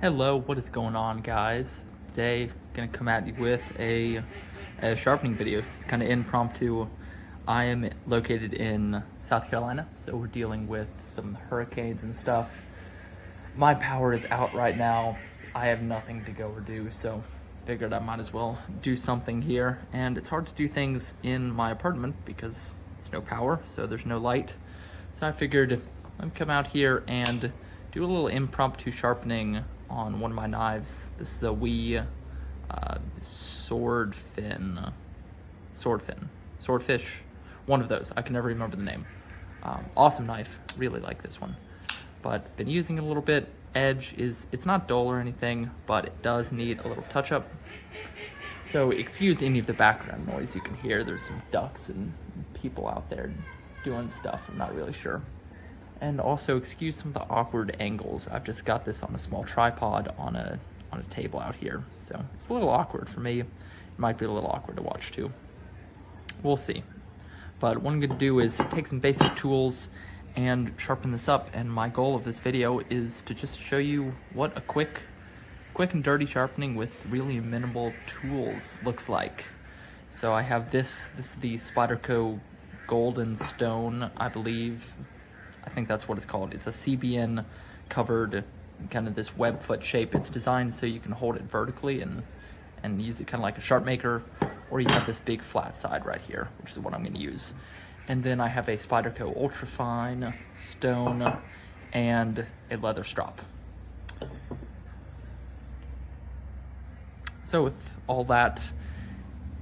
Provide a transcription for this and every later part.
Hello, what is going on, guys? Today, gonna come at you with a sharpening video. It's kind of impromptu. I am located in South Carolina, so we're dealing with some hurricanes and stuff. My power is out right now. I have nothing to go or do, so figured I might as well do something here. And it's hard to do things in my apartment because there's no power, so there's no light. So I figured I'd come out here and do a little impromptu sharpening on one of my knives. This is a WE Swordfin, Swordfish, one of those. I can never remember the name. Awesome knife, really like this one. But been using it a little bit. Edge it's not dull or anything, but it does need a little touch up. So excuse any of the background noise you can hear. There's some ducks and people out there doing stuff. I'm not really sure. And also excuse some of the awkward angles. I've just got this on a small tripod on a table out here. So it's a little awkward for me. It might be a little awkward to watch too. We'll see. But what I'm gonna do is take some basic tools and sharpen this up. And my goal of this video is to just show you what a quick and dirty sharpening with really minimal tools looks like. So I have this is the Spyderco Golden stone, I believe. I think that's what it's called. It's a CBN covered, kind of this web foot shape. It's designed so you can hold it vertically and use it kind of like a sharp maker, or you have this big flat side right here, which is what I'm gonna use. And then I have a Spyderco ultrafine stone and a leather strop. So with all that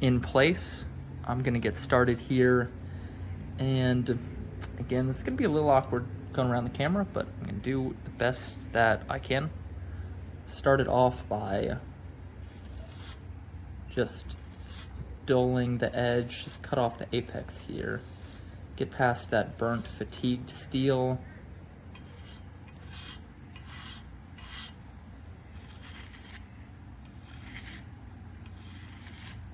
in place, I'm gonna get started here. And again, this is gonna be a little awkward going around the camera, but I'm gonna do the best that I can. Start it off by just dulling the edge, just cut off the apex here. Get past that burnt, fatigued steel.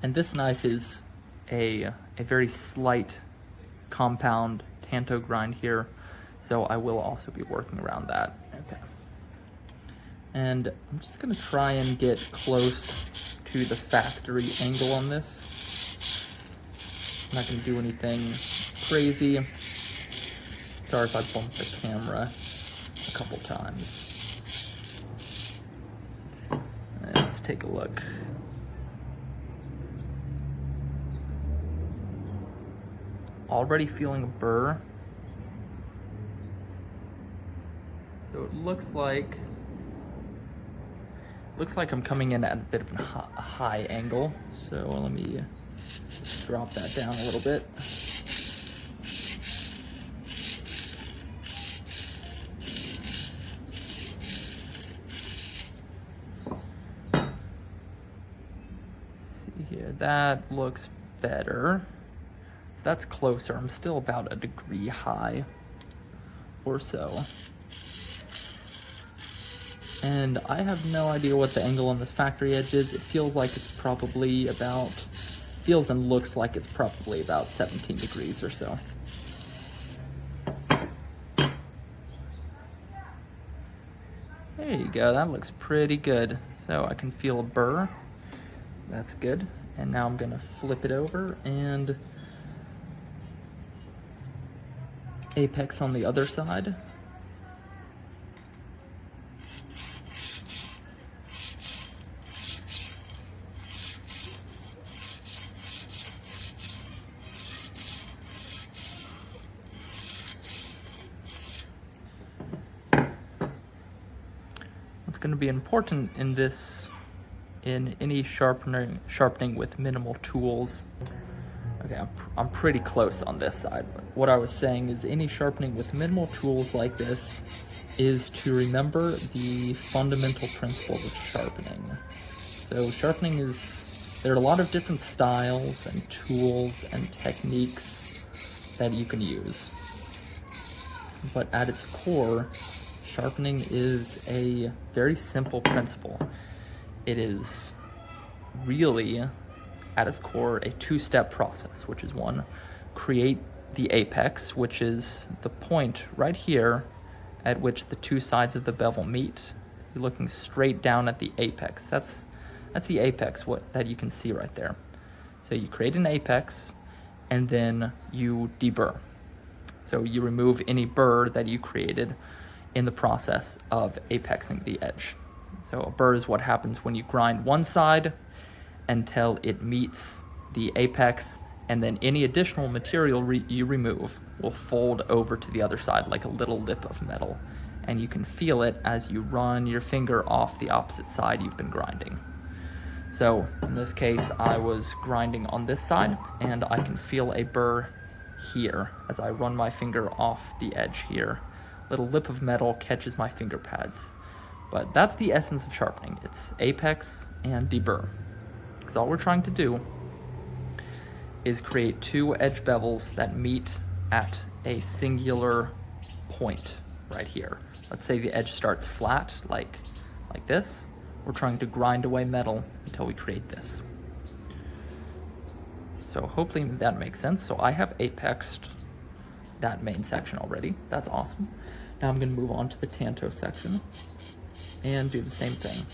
And this knife is a very slight compound tanto grind here, so I will also be working around that. Okay. And I'm just gonna try and get close to the factory angle on this. I'm not gonna do anything crazy. Sorry if I bumped the camera a couple times. Let's take a look. Already feeling a burr. So it looks like I'm coming in at a bit of a high angle. So let me drop that down a little bit. See here, that looks better. That's closer. I'm still about a degree high or so. And I have no idea what the angle on this factory edge is. It feels like it's probably about, feels and looks like it's probably about 17 degrees or so. There you go, that looks pretty good. So I can feel a burr. That's good. And now I'm gonna flip it over and apex on the other side. What's going to be important in this, in any sharpening with minimal tools. Okay, I'm pretty close on this side, but what I was saying is any sharpening with minimal tools like this is to remember the fundamental principles of sharpening. So sharpening there are a lot of different styles and tools and techniques that you can use. But at its core, sharpening is a very simple principle. It is really, at its core, a two-step process, which is one, create the apex, which is the point right here at which the two sides of the bevel meet, you're looking straight down at the apex. That's the apex that you can see right there. So you create an apex, and then you deburr. So you remove any burr that you created in the process of apexing the edge. So a burr is what happens when you grind one side until it meets the apex, and then any additional material you remove will fold over to the other side like a little lip of metal. And you can feel it as you run your finger off the opposite side you've been grinding. So in this case, I was grinding on this side, and I can feel a burr here as I run my finger off the edge here. Little lip of metal catches my finger pads. But that's the essence of sharpening. It's apex and deburr. Because all we're trying to do is create two edge bevels that meet at a singular point right here. Let's say the edge starts flat, like this. We're trying to grind away metal until we create this. So hopefully that makes sense. So I have apexed that main section already. That's awesome. Now I'm gonna move on to the tanto section and do the same thing.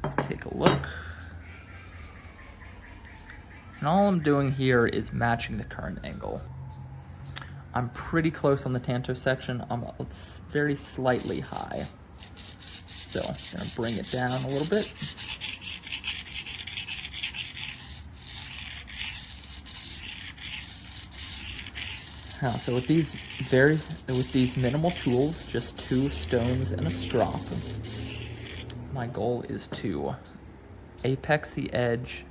Let's take a look. And all I'm doing here is matching the current angle. I'm pretty close on the tanto section. I'm very slightly high. So I'm gonna bring it down a little bit. So with these minimal tools, just 2 stones and a strop, my goal is to apex the edge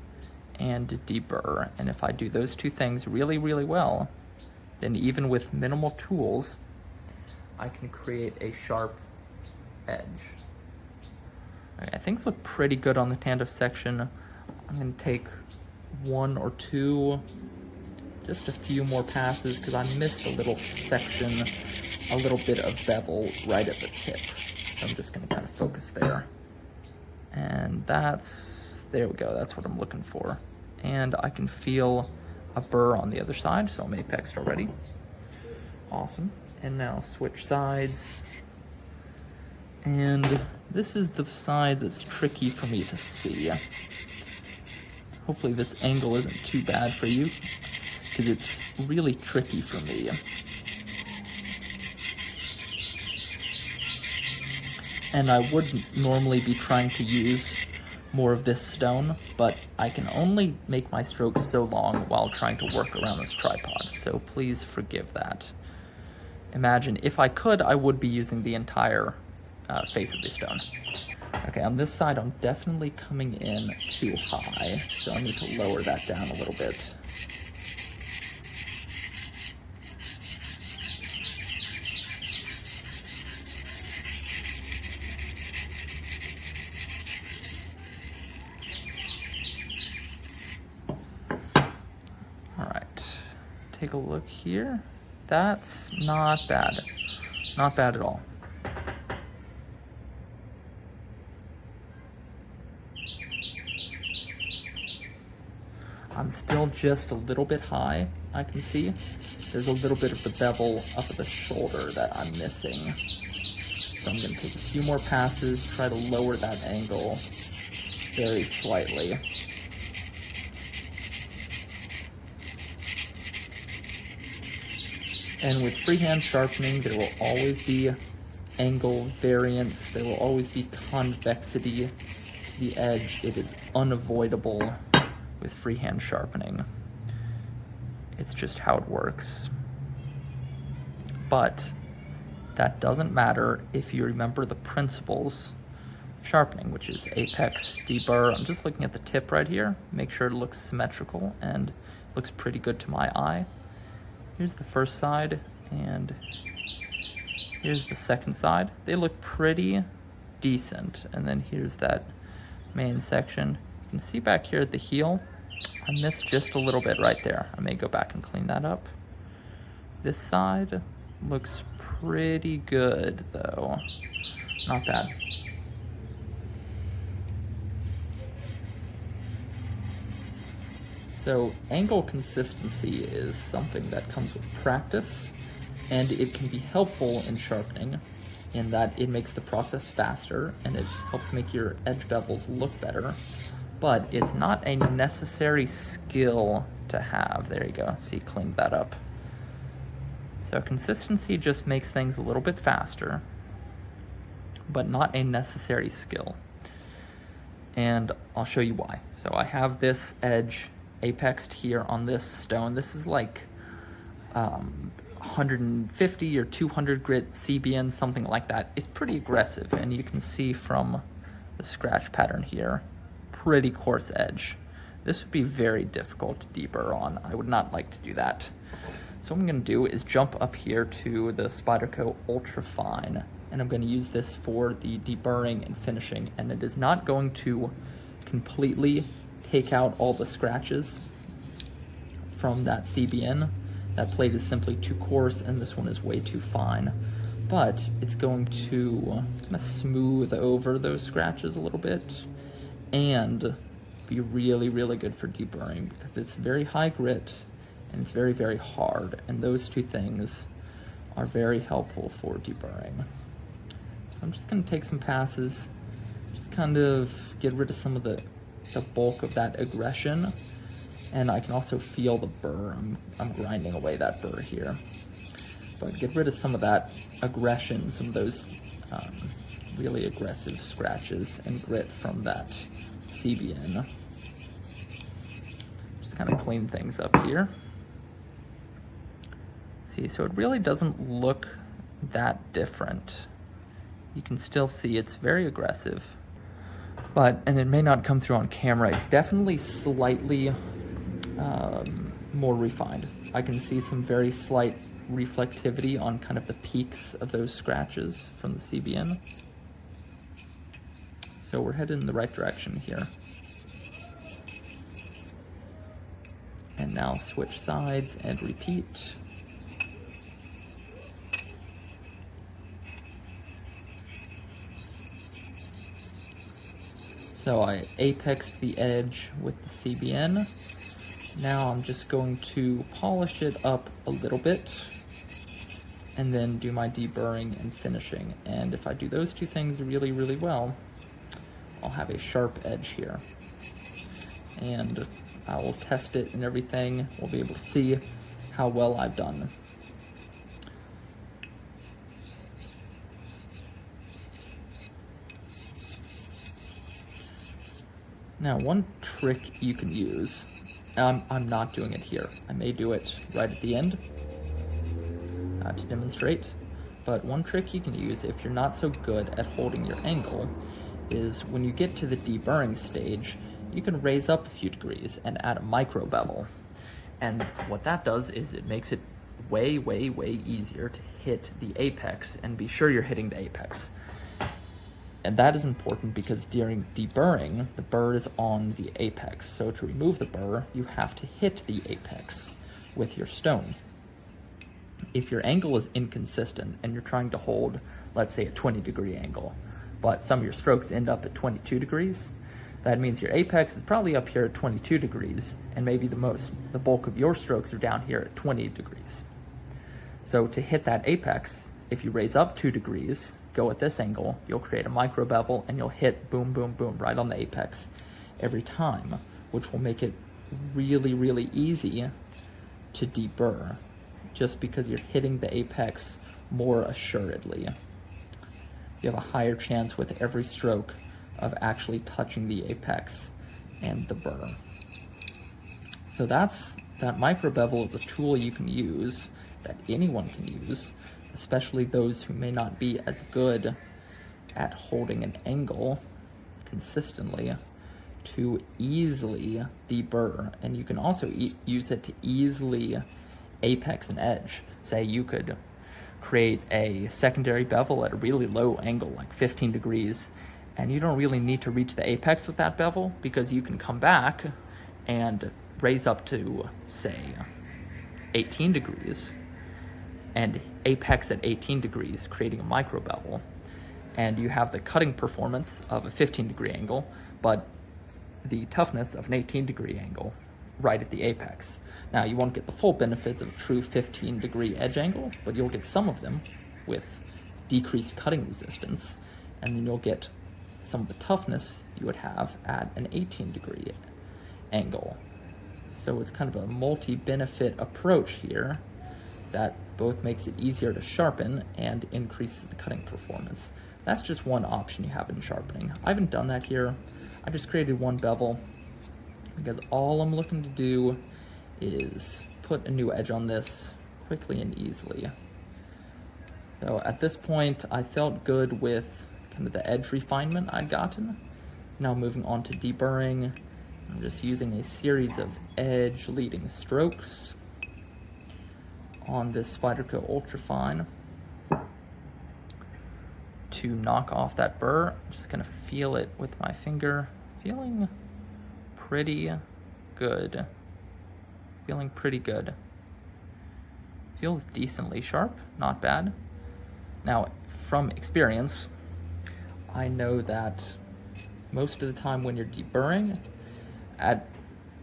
and deburr. And if I do those 2 things really, really well, then even with minimal tools, I can create a sharp edge. Okay, things look pretty good on the tanto section. I'm gonna take 1 or 2, just a few more passes, because I missed a little section, a little bit of bevel right at the tip. So I'm just gonna kind of focus there. And there we go, that's what I'm looking for. And I can feel a burr on the other side, so I'm apexed already. Awesome. And now switch sides. And this is the side that's tricky for me to see. Hopefully this angle isn't too bad for you, because it's really tricky for me. And I wouldn't normally be trying to use more of this stone, but I can only make my strokes so long while trying to work around this tripod, so please forgive that. Imagine, if I could, I would be using the entire face of the stone. Okay, on this side, I'm definitely coming in too high, so I need to lower that down a little bit. Take a look here. That's not bad. Not bad at all. I'm still just a little bit high, I can see. There's a little bit of the bevel up at the shoulder that I'm missing. So I'm gonna take a few more passes, try to lower that angle very slightly. And with freehand sharpening, there will always be angle variance. There will always be convexity to the edge. It is unavoidable with freehand sharpening. It's just how it works. But that doesn't matter if you remember the principles of sharpening, which is apex, deburr. I'm just looking at the tip right here. Make sure it looks symmetrical and looks pretty good to my eye. Here's the first side, and here's the second side. They look pretty decent. And then here's that main section. You can see back here at the heel, I missed just a little bit right there. I may go back and clean that up. This side looks pretty good though. Not bad. So angle consistency is something that comes with practice, and it can be helpful in sharpening in that it makes the process faster and it helps make your edge bevels look better, but it's not a necessary skill to have. There you go, see, cleaned that up. So consistency just makes things a little bit faster, but not a necessary skill. And I'll show you why. So I have this edge apexed here on this stone. This is like 150 or 200 grit CBN, something like that. It's pretty aggressive, and you can see from the scratch pattern here, pretty coarse edge. This would be very difficult to deburr on. I would not like to do that. So what I'm gonna do is jump up here to the Spyderco Ultra Fine, and I'm gonna use this for the deburring and finishing, and it is not going to completely take out all the scratches from that CBN. That plate is simply too coarse and this one is way too fine, but it's going to kind of smooth over those scratches a little bit and be really, really good for deburring because it's very high grit and it's very, very hard, and those two things are very helpful for deburring. So I'm just going to take some passes, just kind of get rid of some of the bulk of that aggression, and I can also feel the burr. I'm grinding away that burr here, but get rid of some of that aggression, some of those really aggressive scratches and grit from that CBN. Just kind of clean things up here. See, so it really doesn't look that different. You can still see it's very aggressive, but, and it may not come through on camera, it's definitely slightly more refined. I can see some very slight reflectivity on kind of the peaks of those scratches from the CBN. So we're headed in the right direction here. And now switch sides and repeat. So I apexed the edge with the CBN. Now I'm just going to polish it up a little bit and then do my deburring and finishing. And if I do those two things really, really well, I'll have a sharp edge here. And I will test it and everything. We'll be able to see how well I've done. Now, one trick you can use, I'm not doing it here. I may do it right at the end to demonstrate, but one trick you can use if you're not so good at holding your angle is when you get to the deburring stage, you can raise up a few degrees and add a micro bevel. And what that does is it makes it way, way, way easier to hit the apex and be sure you're hitting the apex. And that is important because during deburring, the burr is on the apex. So to remove the burr, you have to hit the apex with your stone. If your angle is inconsistent and you're trying to hold, let's say, a 20-degree angle, but some of your strokes end up at 22 degrees, that means your apex is probably up here at 22 degrees, and maybe the bulk of your strokes are down here at 20 degrees. So to hit that apex, if you raise up 2 degrees, go at this angle, you'll create a micro bevel and you'll hit boom, boom, boom right on the apex every time, which will make it really, really easy to deburr just because you're hitting the apex more assuredly. You have a higher chance with every stroke of actually touching the apex and the burr. So that micro bevel is a tool you can use, that anyone can use, especially those who may not be as good at holding an angle consistently, to easily deburr. And you can also use it to easily apex an edge. Say you could create a secondary bevel at a really low angle, like 15 degrees, and you don't really need to reach the apex with that bevel because you can come back and raise up to, say, 18 degrees and apex at 18 degrees, creating a micro bevel. And you have the cutting performance of a 15-degree angle, but the toughness of an 18-degree angle. right at the apex. Now, you won't get the full benefits of a true 15-degree edge angle, but you'll get some of them with decreased cutting resistance, and then you'll get some of the toughness you would have at an 18-degree angle. So it's kind of a multi-benefit approach here that both makes it easier to sharpen and increases the cutting performance. That's just one option you have in sharpening. I haven't done that here. I just created one bevel because all I'm looking to do is put a new edge on this quickly and easily. So at this point, I felt good with kind of the edge refinement I'd gotten. Now moving on to deburring. I'm just using a series of edge leading strokes on this Spyderco Ultrafine to knock off that burr. I'm just gonna feel it with my finger. Feeling pretty good. Feeling pretty good. Feels decently sharp, not bad. Now, from experience, I know that most of the time when you're deburring, at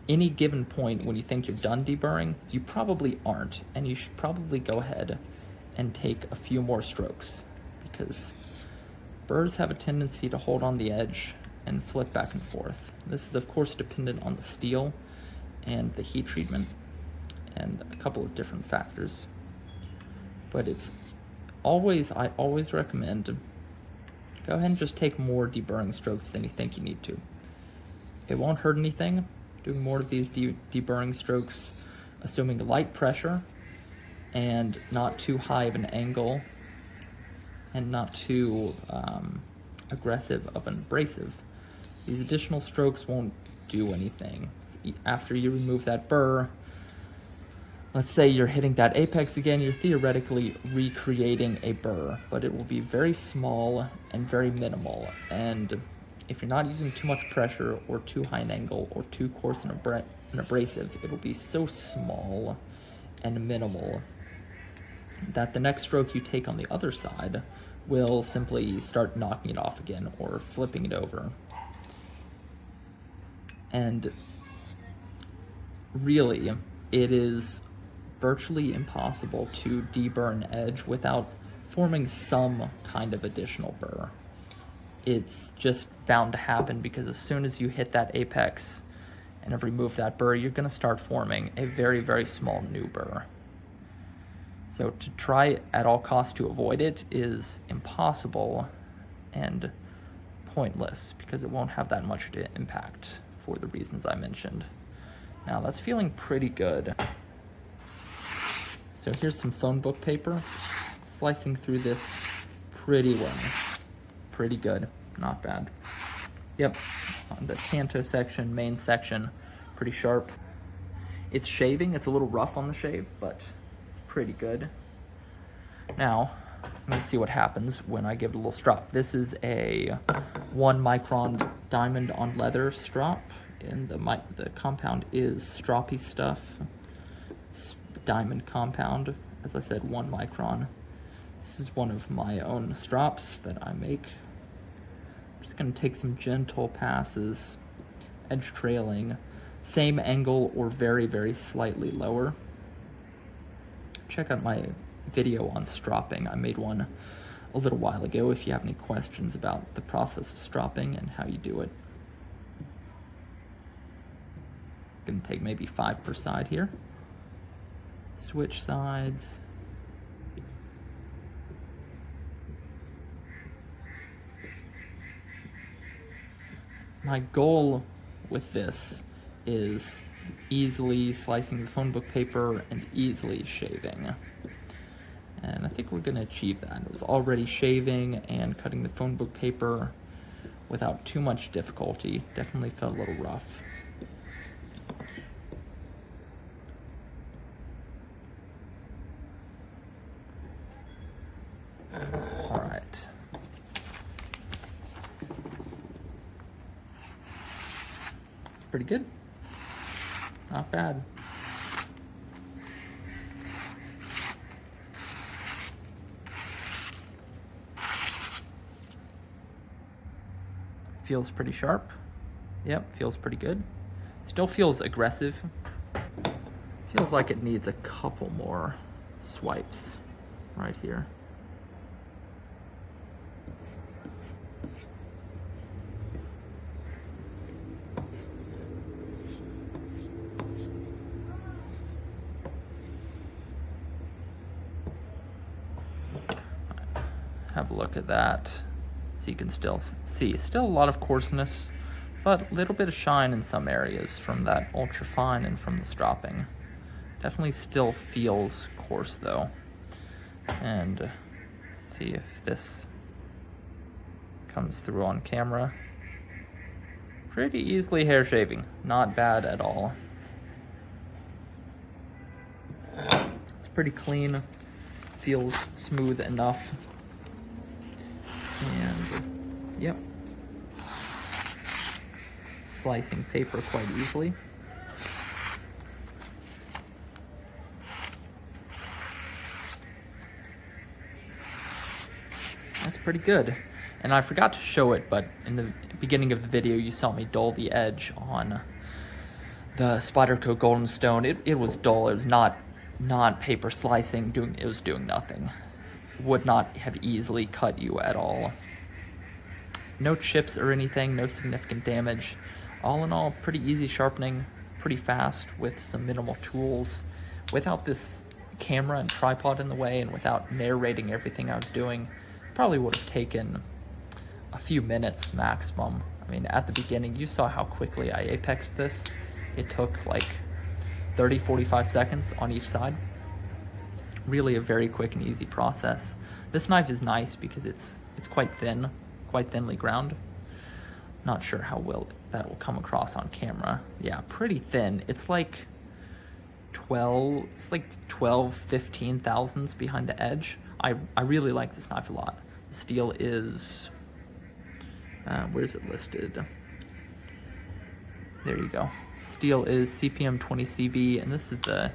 any given point when you think you're done deburring, you probably aren't, and you should probably go ahead and take a few more strokes, because burrs have a tendency to hold on the edge and flip back and forth. This is of course dependent on the steel and the heat treatment and a couple of different factors, but I always recommend go ahead and just take more deburring strokes than you think you need to. It won't hurt anything doing more of these deburring strokes, assuming light pressure and not too high of an angle and not too aggressive of an abrasive. These additional strokes won't do anything. After you remove that burr, let's say you're hitting that apex again, you're theoretically recreating a burr, but it will be very small and very minimal. And if you're not using too much pressure or too high an angle or too coarse an abrasive, it'll be so small and minimal that the next stroke you take on the other side will simply start knocking it off again or flipping it over. And really, it is virtually impossible to deburr an edge without forming some kind of additional burr. It's just bound to happen because as soon as you hit that apex and have removed that burr, you're going to start forming a very, very small new burr. So to try at all costs to avoid it is impossible and pointless because it won't have that much of an impact for the reasons I mentioned. Now that's feeling pretty good. So here's some phone book paper, slicing through this pretty well. Pretty good, not bad. Yep, on the canto section, main section, pretty sharp. It's shaving, it's a little rough on the shave, but it's pretty good. Now, let's see what happens when I give it a little strop. This is a 1 micron diamond on leather strop, and the compound is stroppy stuff. Diamond compound, as I said, 1 micron. This is one of my own strops that I make. I'm just gonna take some gentle passes, edge trailing, same angle or very, very slightly lower. Check out my video on stropping. I made one a little while ago if you have any questions about the process of stropping and how you do it. Gonna take maybe 5 per side here. Switch sides. My goal with this is easily slicing the phone book paper and easily shaving. And I think we're gonna achieve that. It was already shaving and cutting the phone book paper without too much difficulty. Definitely felt a little rough. All right. Pretty good. Not bad. Feels pretty sharp. Yep, feels pretty good. Still feels aggressive Feels like it needs a couple more swipes right here. Have a look at that, so you can still see still a lot of coarseness, but a little bit of shine in some areas from that ultra fine and from the stropping. Definitely still feels coarse though. And see if this comes through on camera. Pretty easily hair shaving, not bad at all. It's pretty clean, feels smooth enough. And yep, slicing paper quite easily. That's pretty good. And I forgot to show it, but in the beginning of the video you saw me dull the edge on the Spyderco Golden Stone. It was dull. It was not paper slicing, it was doing nothing. Would not have easily cut you at all. No chips or anything, no significant damage. All in all, pretty easy sharpening, pretty fast with some minimal tools. Without this camera and tripod in the way and without narrating everything I was doing, probably would have taken a few minutes maximum. I mean, at the beginning, you saw how quickly I apexed this. It took like 30-45 seconds on each side. Really a very quick and easy process. This knife is nice because it's quite thin, quite thinly ground. Not sure how well that will come across on camera. Yeah, pretty thin. It's like 12 15 thousandths behind the edge. I really like this knife a lot. The steel is where is it listed? There you go. Steel is CPM 20CV, and this is the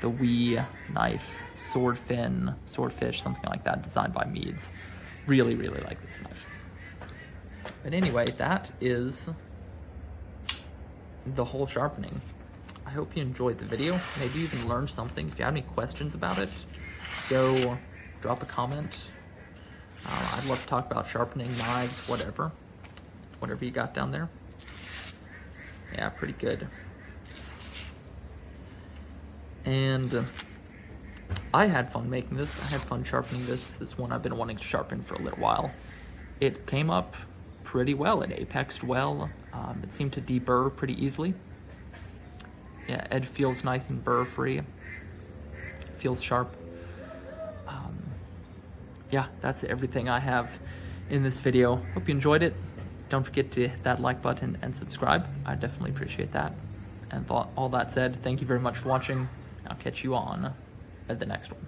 WE knife, Swordfin, Swordfish, something like that, designed by Meads. Really, really like this knife. But anyway, that is the whole sharpening. I hope you enjoyed the video. Maybe you even learned something. If you have any questions about it, go drop a comment. I'd love to talk about sharpening, knives, whatever you got down there. Yeah, pretty good. And I had fun making this. I had fun sharpening this. This one I've been wanting to sharpen for a little while. It came up pretty well. It apexed well. It seemed to deburr pretty easily. Yeah, edge feels nice and burr-free. Feels sharp. Yeah, that's everything I have in this video. Hope you enjoyed it. Don't forget to hit that like button and subscribe. I definitely appreciate that. And all that said, thank you very much for watching. I'll catch you on the next one.